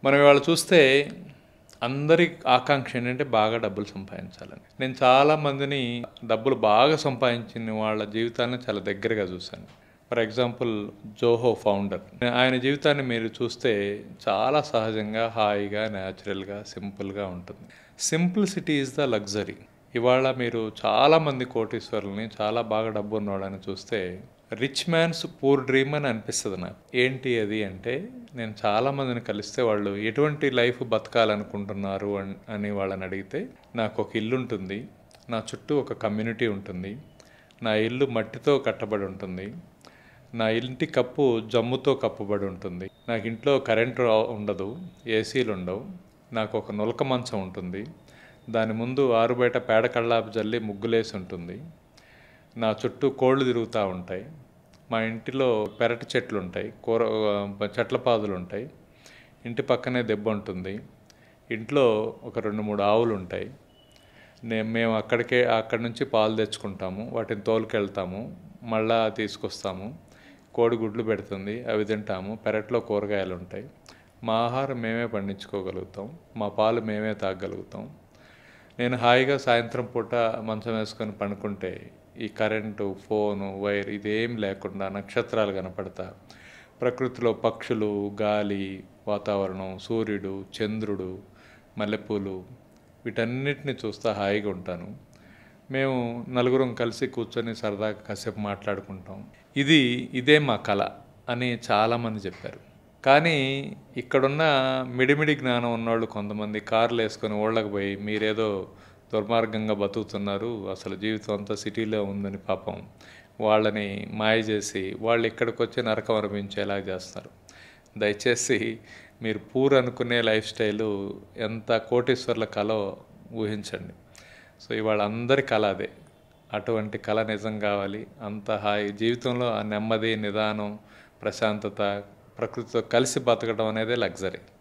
మనం ఇవాళ చూస్తే అందరి ఆకాంక్ష ఏంటంటే బాగా డబ్బులు సంపాదించాలని. నేను చాలామందిని డబ్బులు బాగా సంపాదించిన వాళ్ళ జీవితాన్ని చాలా దగ్గరగా చూశాను. For example Zoho founder. ఆయన జీవితాన్ని మీరు చూస్తే చాలా సహజంగా, హాయిగా, న్యాచురల్గా, సింపుల్గా ఉంటుంది. Simplicity is the luxury. ఇవాళ మీరు చాలామంది కోటీశ్వరుల్ని, చాలా బాగా డబ్బు ఉన్నవాళ్ళని చూస్తే రిచ్ మ్యాన్స్ పూర్ డ్రీమ్ అని అనిపిస్తుంది నాకు. ఏంటి అది అంటే, నేను చాలామందిని కలిస్తే వాళ్ళు ఎటువంటి లైఫ్ బతకాలనుకుంటున్నారు అని వాళ్ళని అడిగితే, నాకు ఒక ఇల్లు ఉంటుంది, నా చుట్టూ ఒక కమ్యూనిటీ ఉంటుంది, నా ఇల్లు మట్టితో కట్టబడి ఉంటుంది, నా ఇంటి కప్పు జమ్ముతో కప్పబడి ఉంటుంది, నాకు ఇంట్లో కరెంటు ఉండదు, ఏసీలు ఉండవు, నాకు ఒక నులక మంచం ఉంటుంది, దాని ముందు ఆరుబయట పేడ కళ్ళాపు జల్లి ముగ్గులేసి ఉంటుంది, నా చుట్టూ కోళ్ళు తిరుగుతూ ఉంటాయి, మా ఇంటిలో పెరటి చెట్లు ఉంటాయి, చెట్ల పాదులు ఉంటాయి, ఇంటి పక్కనే దెబ్బ ఉంటుంది, ఇంట్లో ఒక 2-3 ఆవులు ఉంటాయి, మేము అక్కడి నుంచి పాలు తెచ్చుకుంటాము, వాటిని తోలుకెళ్తాము, మళ్ళా తీసుకొస్తాము, కోడి గుడ్లు పెడుతుంది, అవి తింటాము, పెరట్లో కూరగాయలు ఉంటాయి, మా ఆహారం మేమే పండించుకోగలుగుతాం, మా పాలు మేమే తాగగలుగుతాం. నేను హాయిగా సాయంత్రం పూట మంచం వేసుకొని పడుకుంటే ఈ కరెంటు, ఫోను, వైర్ ఇదేం లేకుండా నక్షత్రాలు కనపడతా, ప్రకృతిలో పక్షులు, గాలి, వాతావరణం, సూర్యుడు, చంద్రుడు, మల్లెపూలు వీటన్నిటిని చూస్తూ హాయిగా ఉంటాను. మేము నలుగురం కలిసి కూర్చొని సరదాగా కాసేపు మాట్లాడుకుంటాం. ఇదే మా కళ అని చాలామంది చెప్పారు. కానీ ఇక్కడున్న మిడిమిడి జ్ఞానం ఉన్నవాళ్ళు కొంతమంది కార్లు వేసుకొని ఊళ్ళకి పోయి మీరేదో దుర్మార్గంగా బతుకుతున్నారు, అసలు జీవితం అంతా సిటీలో ఉందని పాపం వాళ్ళని మాయ చేసి వాళ్ళు ఇక్కడికి వచ్చి నరకం అనిపించేలా చేస్తారు. దయచేసి మీరు పూర్ అనుకునే లైఫ్ స్టైలు ఎంత కోటీశ్వర్ల కళో ఊహించండి. సో ఇవాళ అందరి కళ అదే. అటువంటి కళ నిజం కావాలి. అంత హాయి జీవితంలో ఆ నెమ్మది, నిదానం, ప్రశాంతత, ప్రకృతితో కలిసి బతకడం అనేదే లగ్జరీ.